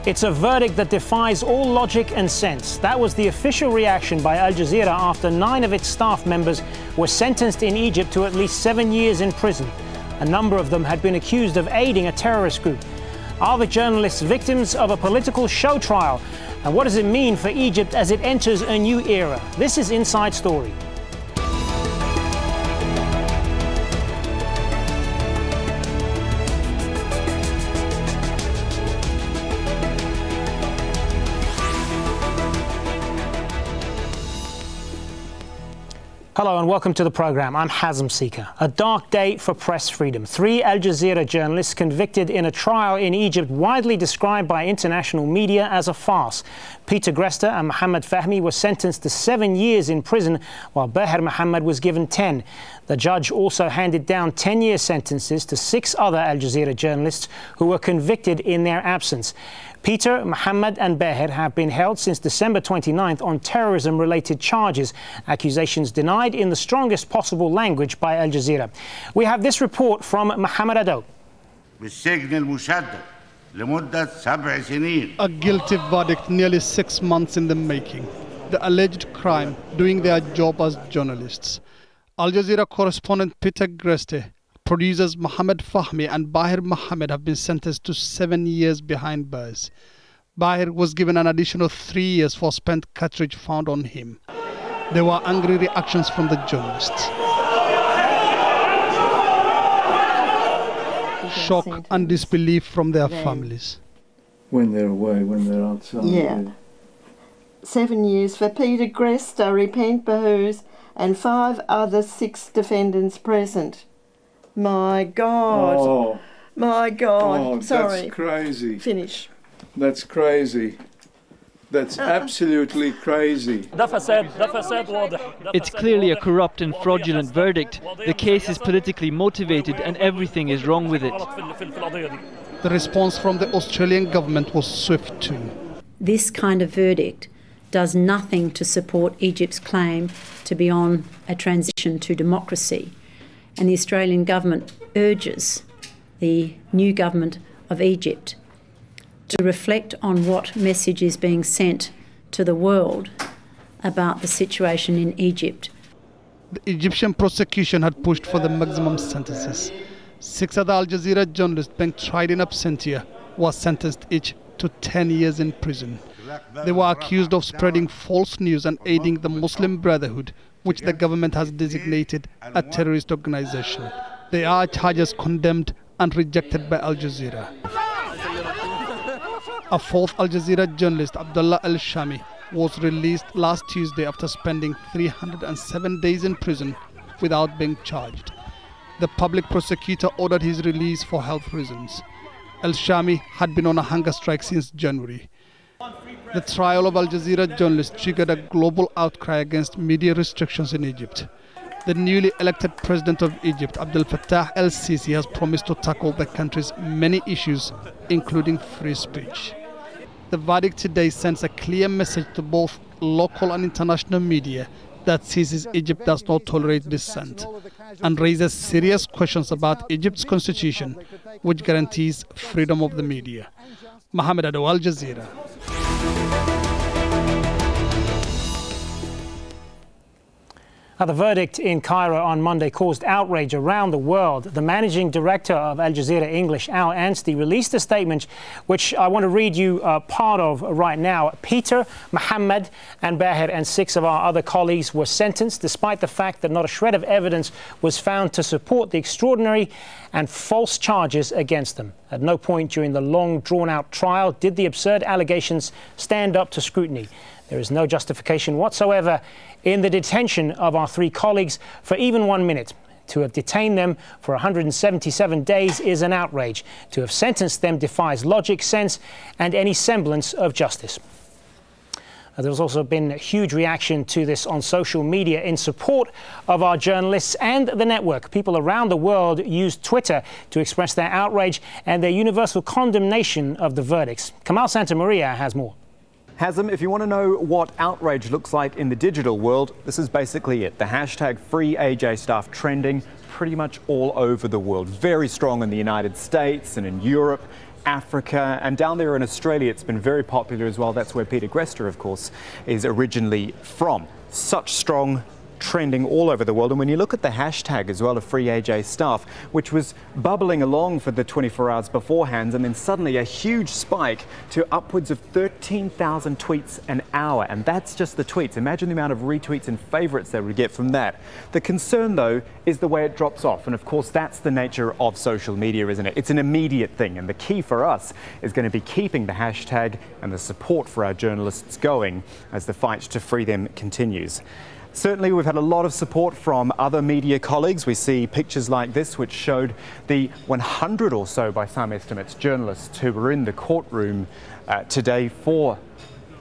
It's a verdict that defies all logic and sense. That was the official reaction by Al Jazeera after 9 of its staff members were sentenced in Egypt to at least 7 years in prison. A number of them had been accused of aiding a terrorist group. Are the journalists victims of a political show trial? And what does it mean for Egypt as it enters a new era? This is Inside Story. Hello and welcome to the programme. I'm Hazem Sika. A dark day for press freedom. 3 Al Jazeera journalists convicted in a trial in Egypt widely described by international media as a farce. Peter Greste and Mohamed Fahmy were sentenced to 7 years in prison, while Baher Mohamed was given 10. The judge also handed down 10-year sentences to 6 other Al Jazeera journalists who were convicted in their absence. Peter, Mohamed and Baher have been held since December 29th on terrorism-related charges, accusations denied in the strongest possible language by Al Jazeera. We have this report from Mohamed Ado. A guilty verdict nearly 6 months in the making. The alleged crime, doing their job as journalists. Al Jazeera correspondent Peter Greste, producers Mohamed Fahmy and Baher Mohamed have been sentenced to 7 years behind bars. Baher was given an additional 3 years for spent cartridge found on him. There were angry reactions from the journalists. Shock and disbelief from their families. When they're away, when they're outside. Yeah. 7 years for Peter Greste, Repent Bahus, and 5 other 6 defendants present. My God. Oh. My God. Oh, sorry. That's crazy. Finish. That's crazy. That's absolutely crazy. It's clearly a corrupt and fraudulent verdict. The case is politically motivated and everything is wrong with it. The response from the Australian government was swift too. This kind of verdict does nothing to support Egypt's claim to be on a transition to democracy. And the Australian government urges the new government of Egypt to reflect on what message is being sent to the world about the situation in Egypt. The Egyptian prosecution had pushed for the maximum sentences. 6 other Al Jazeera journalists being tried in absentia were sentenced each to 10 years in prison. They were accused of spreading false news and aiding the Muslim Brotherhood, which the government has designated a terrorist organization. They are charges condemned and rejected by Al Jazeera. A 4th Al Jazeera journalist, Abdullah al-Shami, was released last Tuesday after spending 307 days in prison without being charged. The public prosecutor ordered his release for health reasons. Al-Shami had been on a hunger strike since January. The trial of Al Jazeera journalists triggered a global outcry against media restrictions in Egypt. The newly elected president of Egypt, Abdel Fattah el-Sisi, has promised to tackle the country's many issues, including free speech. The verdict today sends a clear message to both local and international media that sees Egypt does not tolerate dissent and raises serious questions about Egypt's constitution, which guarantees freedom of the media. Mohamed Ado, Al Jazeera. Now, the verdict in Cairo on Monday caused outrage around the world. The managing director of Al Jazeera English, Al Anstey, released a statement which I want to read you part of right now. Peter, Mohamed and Baher and 6 of our other colleagues were sentenced despite the fact that not a shred of evidence was found to support the extraordinary and false charges against them. At no point during the long, drawn-out trial did the absurd allegations stand up to scrutiny. There is no justification whatsoever in the detention of our 3 colleagues for even 1 minute. To have detained them for 177 days is an outrage. To have sentenced them defies logic, sense, and any semblance of justice. There's also been a huge reaction to this on social media in support of our journalists and the network. People around the world used Twitter to express their outrage and their universal condemnation of the verdicts. Kamal Santamaria has more. Hazem, if you want to know what outrage looks like in the digital world, this is basically it. The hashtag #FreeAJ stuff trending pretty much all over the world. Very strong in the United States and in Europe. Africa, and down there in Australia it's been very popular as well. That's where Peter Grester, of course, is originally from. Such strong trending all over the world. And when you look at the hashtag as well of Free AJ Staff, which was bubbling along for the 24 hours beforehand, and then suddenly a huge spike to upwards of 13,000 tweets an hour. And that's just the tweets. Imagine the amount of retweets and favorites they would get from that. The concern, though, is the way it drops off. And of course, that's the nature of social media, isn't it? It's an immediate thing. And the key for us is going to be keeping the hashtag and the support for our journalists going as the fight to free them continues. Certainly, we've had a lot of support from other media colleagues. We see pictures like this, which showed the 100 or so, by some estimates, journalists who were in the courtroom today for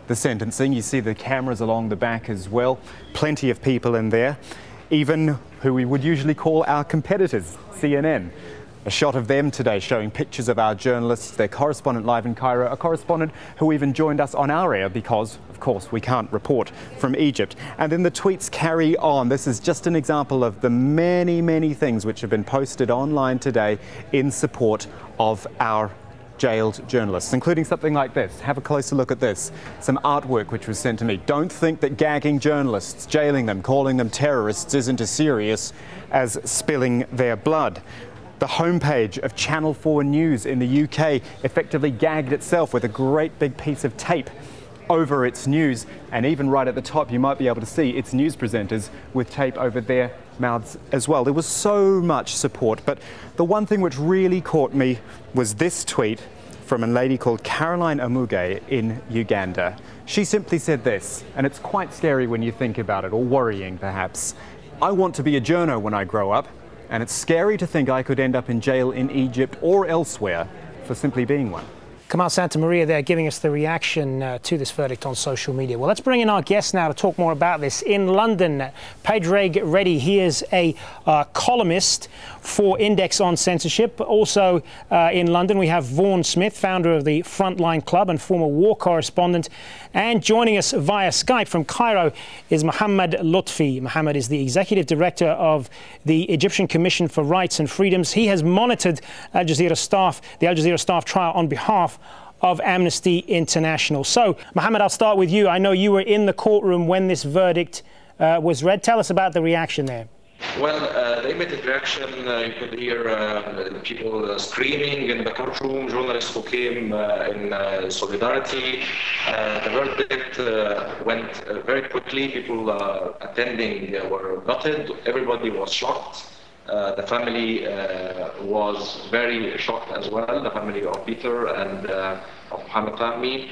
the sentencing. You see the cameras along the back as well. Plenty of people in there, even who we would usually call our competitors, CNN. A shot of them today showing pictures of our journalists, their correspondent live in Cairo, a correspondent who even joined us on our air because, of course, we can't report from Egypt. And then the tweets carry on. This is just an example of the many, many things which have been posted online today in support of our jailed journalists, including something like this. Have a closer look at this. Some artwork which was sent to me. Don't think that gagging journalists, jailing them, calling them terrorists isn't as serious as spilling their blood. The homepage of Channel 4 News in the UK effectively gagged itself with a great big piece of tape over its news, and even right at the top you might be able to see its news presenters with tape over their mouths as well. There was so much support, but the one thing which really caught me was this tweet from a lady called Caroline Amuge in Uganda. She simply said this, and it's quite scary when you think about it, or worrying perhaps. "I want to be a journo when I grow up, and it's scary to think I could end up in jail in Egypt or elsewhere for simply being one." Kamal Santamaria there giving us the reaction to this verdict on social media. Well, let's bring in our guest now to talk more about this. In London, Padraig Reidy, he is a columnist for Index on Censorship. Also in London, we have Vaughan Smith, founder of the Frontline Club and former war correspondent. And joining us via Skype from Cairo is Mohamed Lotfi. Mohamed is the executive director of the Egyptian Commission for Rights and Freedoms. He has monitored the Al Jazeera staff trial on behalf of Amnesty International. So, Mohamed, I'll start with you. I know you were in the courtroom when this verdict was read. Tell us about the reaction there. Well, the immediate reaction, you could hear people screaming in the courtroom, journalists who came in solidarity. The verdict went very quickly. People attending were gutted. Everybody was shocked. The family was very shocked as well, the family of Peter and of Mohamed Fahmy.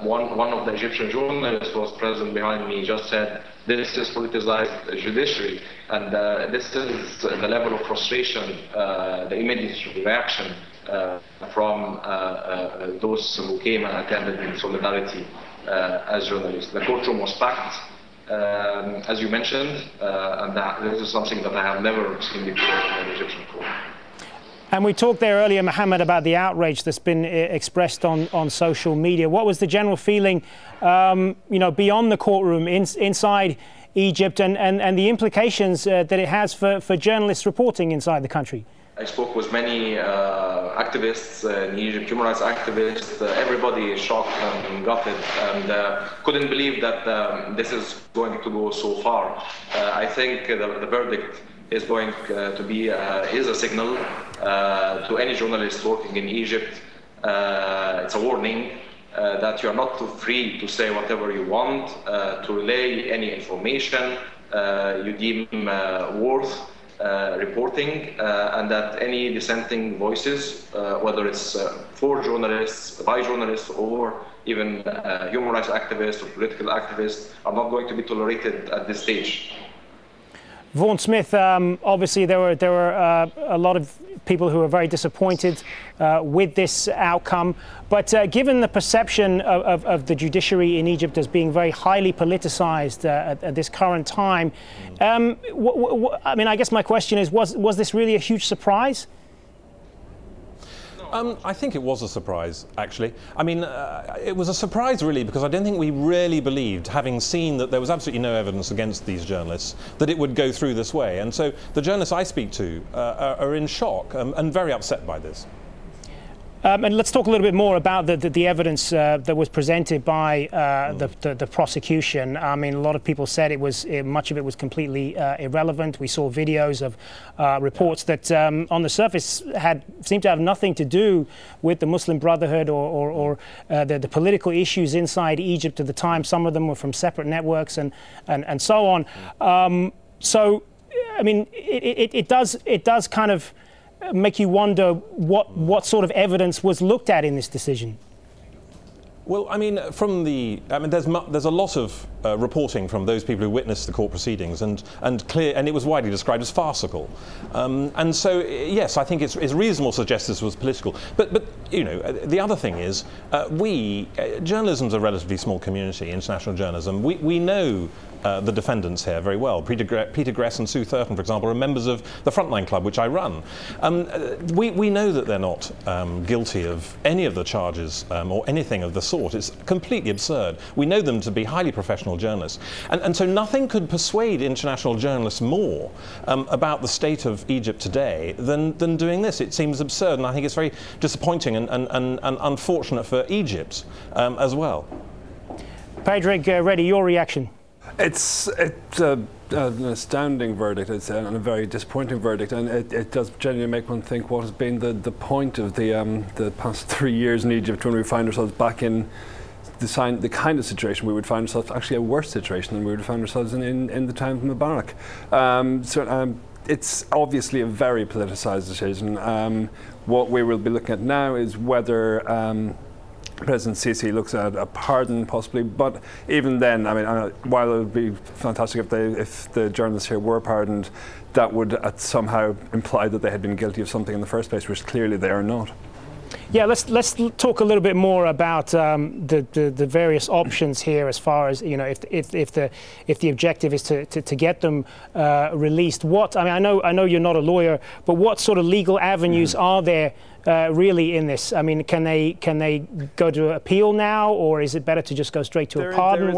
One of the Egyptian journalists who was present behind me just said, "This is politicized judiciary," and this is the level of frustration, the immediate reaction from those who came and attended in solidarity as journalists. The courtroom was packed, as you mentioned, and this is something that I have never seen before in an Egyptian court. And we talked there earlier, Mohamed, about the outrage that's been expressed on social media. What was the general feeling, beyond the courtroom, inside Egypt, and the implications that it has for journalists reporting inside the country? I spoke with many activists in Egypt, human rights activists. Everybody is shocked and gutted and couldn't believe that this is going to go so far. I think the verdict is going to be is a signal to any journalist working in Egypt. It's a warning that you are not free to say whatever you want, to relay any information you deem worth reporting, and that any dissenting voices, whether it's for journalists, by journalists, or even human rights activists or political activists, are not going to be tolerated at this stage. Vaughan Smith, obviously there were a lot of people who were very disappointed with this outcome, but given the perception of the judiciary in Egypt as being very highly politicized at this current time, I mean, I guess my question is, was this really a huge surprise? I think it was a surprise, actually. I mean, it was a surprise, really, because I don't think we really believed, having seen that there was absolutely no evidence against these journalists, that it would go through this way. And so the journalists I speak to are in shock and very upset by this. And let's talk a little bit more about the evidence that was presented by the prosecution. I mean, a lot of people said much of it was completely irrelevant. We saw videos of reports that on the surface seemed to have nothing to do with the Muslim Brotherhood or the political issues inside Egypt at the time. Some of them were from separate networks and so on. So, I mean, it does kind of make you wonder what sort of evidence was looked at in this decision. Well, I mean, there's a lot of reporting from those people who witnessed the court proceedings, and it was widely described as farcical. And so, yes, I think it's reasonable to suggest this was political. But you know, the other thing is, journalism's a relatively small community, international journalism. We know the defendants here very well. Peter Gress and Sue Thurton, for example, are members of the Frontline Club, which I run. We know that they're not guilty of any of the charges or anything of the sort. It's completely absurd. We know them to be highly professional journalists. And so nothing could persuade international journalists more about the state of Egypt today than doing this. It seems absurd, and I think it's very disappointing and unfortunate for Egypt as well. Padraig Reidy, your reaction? It's an astounding verdict, and a very disappointing verdict, and it does genuinely make one think what has been the point of the past 3 years in Egypt, when we find ourselves back in the kind of situation we would find ourselves, actually a worse situation than we would find ourselves in the time of Mubarak. It's obviously a very politicised decision. What we will be looking at now is whether President Sisi looks at a pardon, possibly, but even then, I mean, while it would be fantastic if the journalists here were pardoned, that would somehow imply that they had been guilty of something in the first place, which clearly they are not. Yeah, let's talk a little bit more about the various options here, as far as, you know, if the objective is to get them released. I know you're not a lawyer, but what sort of legal avenues are there really in this? I mean, can they go to appeal now, or is it better to just go straight to a pardon?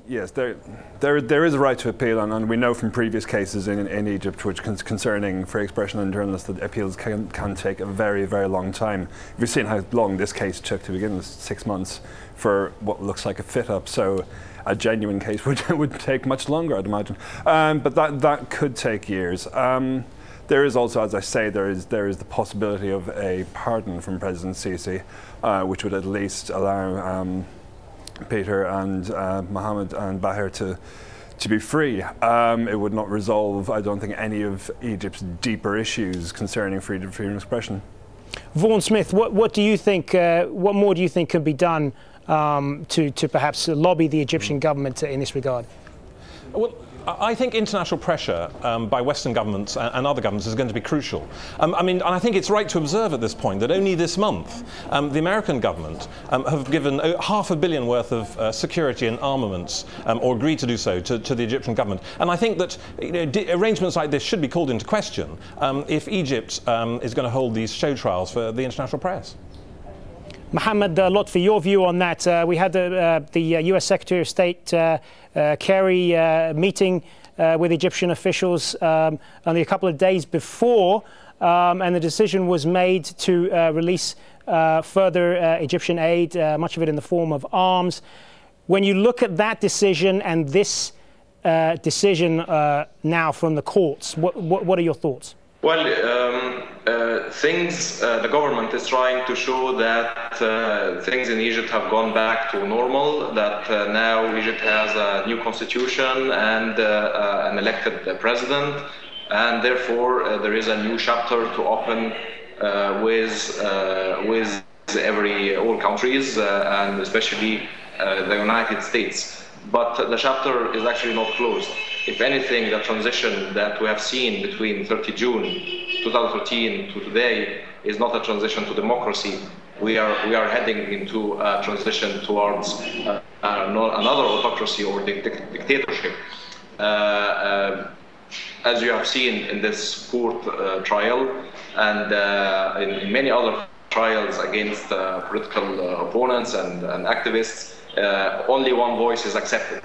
Yes, there is a right to appeal, and we know from previous cases in Egypt, which concerning free expression and journalists, that appeals can take a very, very long time. We've seen how long this case took to begin with, 6 months for what looks like a fit-up. So a genuine case would take much longer, I'd imagine. But that could take years. There is also, as I say, there is the possibility of a pardon from President Sisi, which would at least allow Peter and Mohamed and Bahir to be free. It would not resolve, I don't think, any of Egypt's deeper issues concerning freedom of expression. Vaughan Smith, what do you think? What more do you think can be done to perhaps lobby the Egyptian government in this regard? Well, I think international pressure by Western governments and other governments is going to be crucial. And I think it's right to observe at this point that only this month the American government have given $500 million worth of security and armaments, or agreed to do so, to the Egyptian government. And I think that, you know, arrangements like this should be called into question if Egypt is going to hold these show trials for the international press. Mohamed Lotfi, your view on that? We had the US Secretary of State Kerry meeting with Egyptian officials only a couple of days before, and the decision was made to release further Egyptian aid, much of it in the form of arms. When you look at that decision and this decision now from the courts, what are your thoughts? Well, the government is trying to show that things in Egypt have gone back to normal, that now Egypt has a new constitution and an elected president, and therefore there is a new chapter to open with all countries, and especially the United States. But the chapter is actually not closed. If anything, the transition that we have seen between 30 June 2013 to today is not a transition to democracy. We are heading into a transition towards another autocracy or dictatorship. As you have seen in this court trial and in many other trials against political opponents and activists, only one voice is accepted.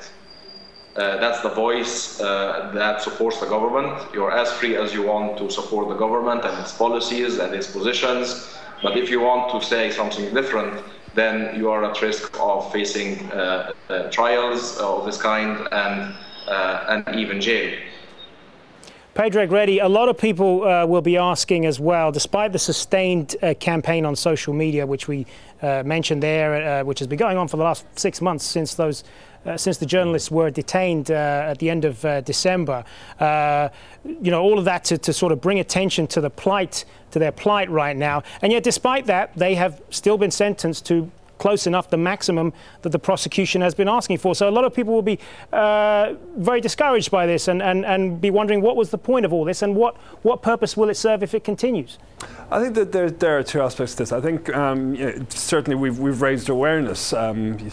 That's the voice that supports the government. You're as free as you want to support the government and its policies and its positions, But if you want to say something different, then you are at risk of facing trials of this kind and even jail. Padraig Reidy, a lot of people will be asking as well, despite the sustained campaign on social media, which we mentioned there, which has been going on for the last 6 months since the journalists were detained at the end of December. All of that to sort of bring attention to their plight right now. And yet, despite that, they have still been sentenced to close enough the maximum that the prosecution has been asking for. So a lot of people will be very discouraged by this and be wondering what was the point of all this and what purpose will it serve if it continues? I think that there are two aspects to this. I think certainly we've raised awareness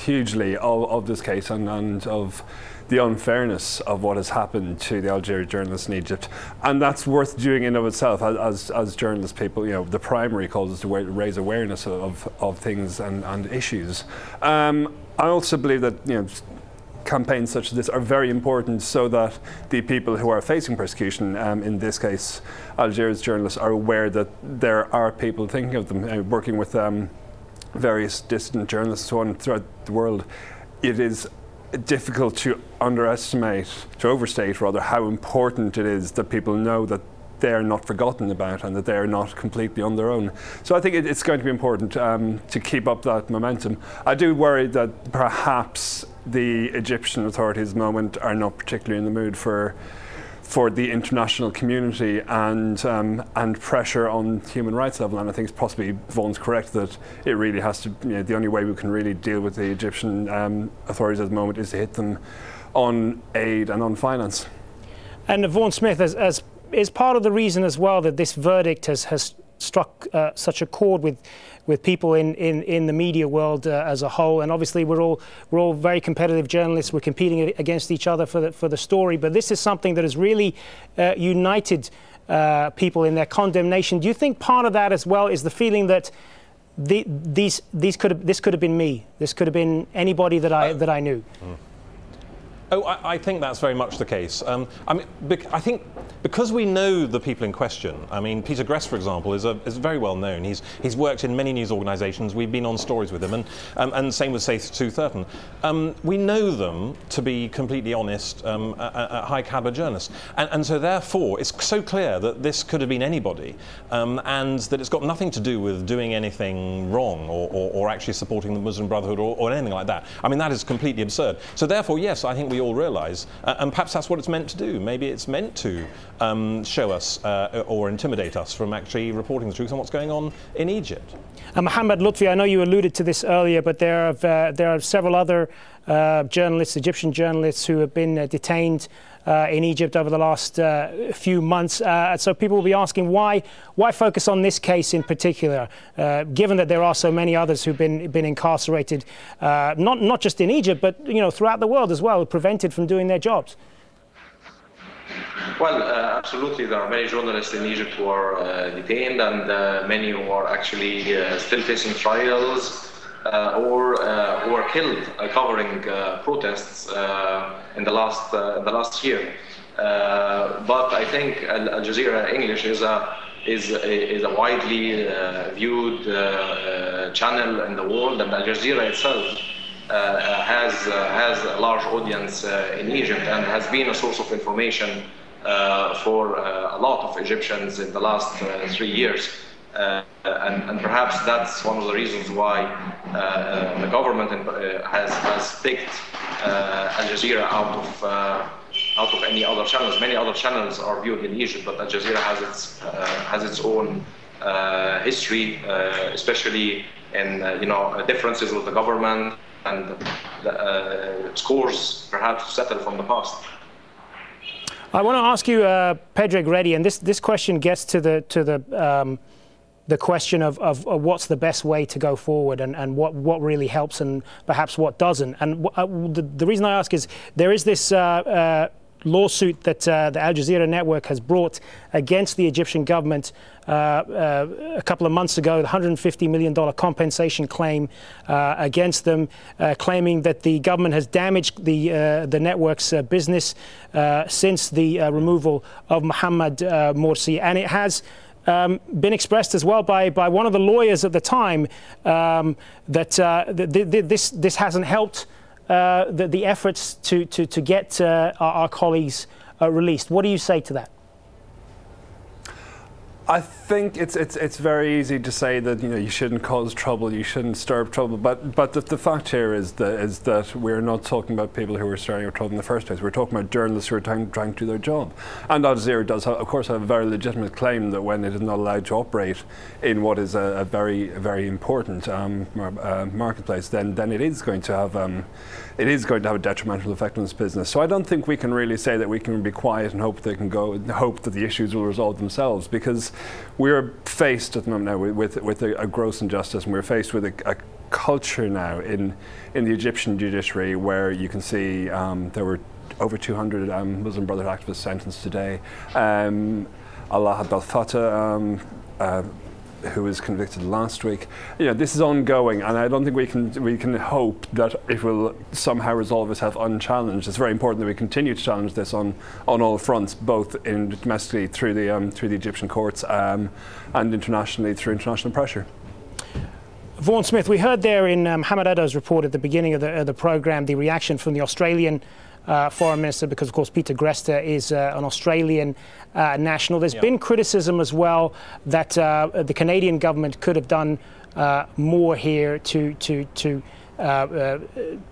hugely of this case and of the unfairness of what has happened to the Algerian journalists in Egypt, and that's worth doing in of itself. As journalist people, the primary cause is to raise awareness of things and issues. I also believe that campaigns such as this are very important so that the people who are facing persecution, in this case Algeria's journalists, are aware that there are people thinking of them, working with various dissident journalists so on throughout the world. It is difficult to overstate how important it is that people know that they are not forgotten about and that they are not completely on their own. So I think it's going to be important to keep up that momentum. I do worry that perhaps the Egyptian authorities at the moment are not particularly in the mood for the international community and pressure on human rights level, and I think it's possibly Vaughan's correct that it really has to. The only way we can really deal with the Egyptian authorities at the moment is to hit them on aid and on finance. And Vaughan Smith, as is part of the reason as well that this verdict has struck such a chord with people in the media world as a whole, and obviously we're all very competitive journalists. We're competing against each other for the story, but this is something that has really united people in their condemnation. Do you think part of that as well is the feeling that this could have been me, this could have been anybody that I knew? Oh, I think that's very much the case. I think because we know the people in question. I mean, Peter Grest, for example, is very well known. He's worked in many news organisations. We've been on stories with him, and same with say Sue Thurton. We know them to be completely honest, high caliber journalists, and so therefore it's so clear that this could have been anybody, and that it's got nothing to do with doing anything wrong or actually supporting the Muslim Brotherhood or anything like that. I mean, that is completely absurd. So therefore, yes, I think we all realise, and perhaps that's what it's meant to do. Maybe it's meant to show us or intimidate us from actually reporting the truth on what's going on in Egypt. Mohamed Lotfi, I know you alluded to this earlier, but there are several other journalists, Egyptian journalists, who have been detained in Egypt over the last few months. So people will be asking why focus on this case in particular, given that there are so many others who've been incarcerated, not just in Egypt, but throughout the world as well, prevented from doing their jobs. Well, absolutely. There are many journalists in Egypt who are detained, and many who are actually still facing trials or killed covering protests in the last year. But I think Al Jazeera English is a widely viewed channel in the world, and Al Jazeera itself has a large audience in Egypt and has been a source of information for a lot of Egyptians in the last 3 years. And perhaps that's one of the reasons why the government has picked Al Jazeera out of any other channels. Many other channels are viewed in Egypt, but Al Jazeera has its own history, especially in differences with the government and scores perhaps to settle from the past. I want to ask you, Padraig Reidy, and this question gets to the question of what's the best way to go forward and what really helps and perhaps what doesn't. And the reason I ask is there is this lawsuit that the Al Jazeera network has brought against the Egyptian government a couple of months ago, the $150 million compensation claim against them, claiming that the government has damaged the network's business since the removal of Mohamed Morsi, and it has been expressed as well by one of the lawyers at the time that this hasn't helped the efforts to get our colleagues released. What do you say to that? I think it's very easy to say that you shouldn't cause trouble, you shouldn't stir up trouble, but the fact here is that we're not talking about people who are stirring up trouble in the first place. We're talking about journalists who are trying to do their job. And Al Jazeera does, of course, have a very legitimate claim that when it is not allowed to operate in what is a very, very important marketplace, then it is going to have a detrimental effect on this business. So I don't think we can really say that we can be quiet and hope that the issues will resolve themselves, because we're faced at the moment now with a gross injustice, and we're faced with a culture now in the Egyptian judiciary where you can see there were over 200 Muslim Brotherhood activists sentenced today. Allah Abdel Fattah, who was convicted last week. This is ongoing, and I don't think we can hope that it will somehow resolve itself unchallenged. It's very important that we continue to challenge this on all fronts, both domestically through the Egyptian courts and internationally through international pressure. Vaughan Smith, we heard there in Mohamed Edo's report at the beginning of the programme the reaction from the Australian Foreign Minister, because of course Peter Grester is an Australian national. There's been criticism as well that the Canadian government could have done more here to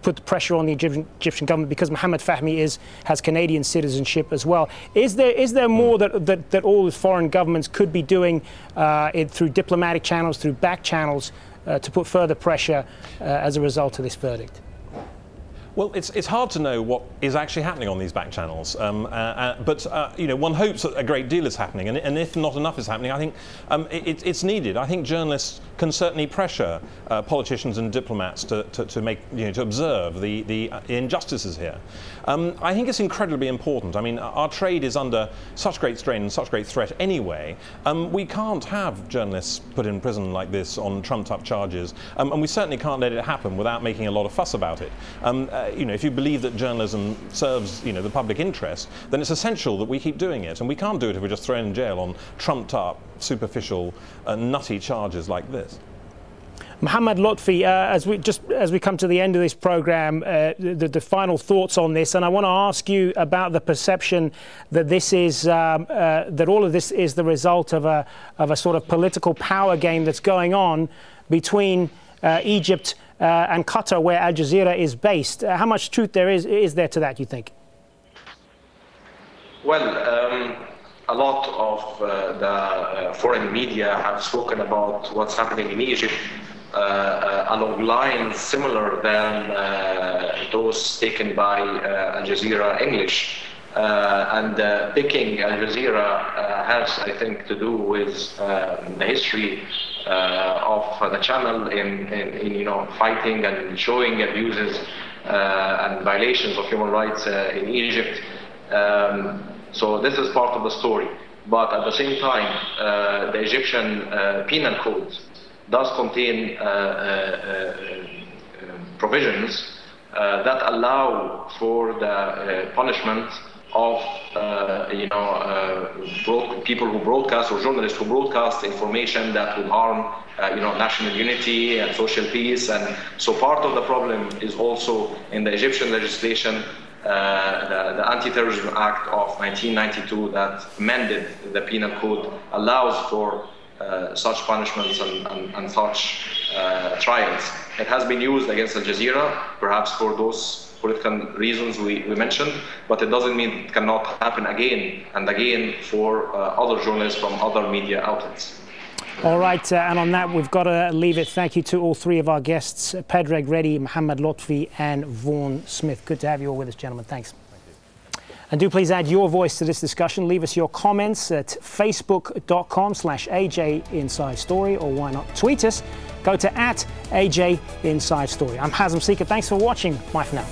put the pressure on the Egyptian government, because Mohamed Fahmy has Canadian citizenship as well. Is there more that all the foreign governments could be doing through diplomatic channels, through back channels, to put further pressure as a result of this verdict? Well, it's hard to know what is actually happening on these back channels, but one hopes that a great deal is happening, and if not enough is happening, I think it's needed. I think journalists can certainly pressure politicians and diplomats to make to observe the injustices here. I think it's incredibly important. I mean, our trade is under such great strain and such great threat anyway. We can't have journalists put in prison like this on trumped-up charges, and we certainly can't let it happen without making a lot of fuss about it. If you believe that journalism serves, the public interest, then it's essential that we keep doing it. And we can't do it if we're just thrown in jail on trumped-up, superficial, nutty charges like this. Mohamed Lotfi, as we come to the end of this programme, the final thoughts on this, and I want to ask you about the perception that this is that all of this is the result of a sort of political power game that's going on between Egypt and Qatar, where Al Jazeera is based. How much truth is there to that, you think? Well, a lot of the foreign media have spoken about what's happening in Egypt along lines similar than those taken by Al Jazeera English. And picking Al Jazeera has, I think, to do with the history of the channel in fighting and showing abuses and violations of human rights in Egypt. So this is part of the story. But at the same time, the Egyptian penal code does contain provisions that allow for the punishment of people who broadcast, or journalists who broadcast information that would harm national unity and social peace. And so part of the problem is also in the Egyptian legislation, the Anti-Terrorism Act of 1992 that amended the penal code allows for such punishments and such trials. It has been used against Al Jazeera, perhaps for those political reasons we mentioned, but it doesn't mean it cannot happen again and again for other journalists from other media outlets. All right, and on that, we've got to leave it. Thank you to all three of our guests, Padraig Reidy, Mohamed Lotfi and Vaughan Smith. Good to have you all with us, gentlemen. Thanks. And do please add your voice to this discussion. Leave us your comments at facebook.com/AJ Inside Story, or why not tweet us. Go to @AJ Inside Story. I'm Hazem Sika. Thanks for watching. Bye for now.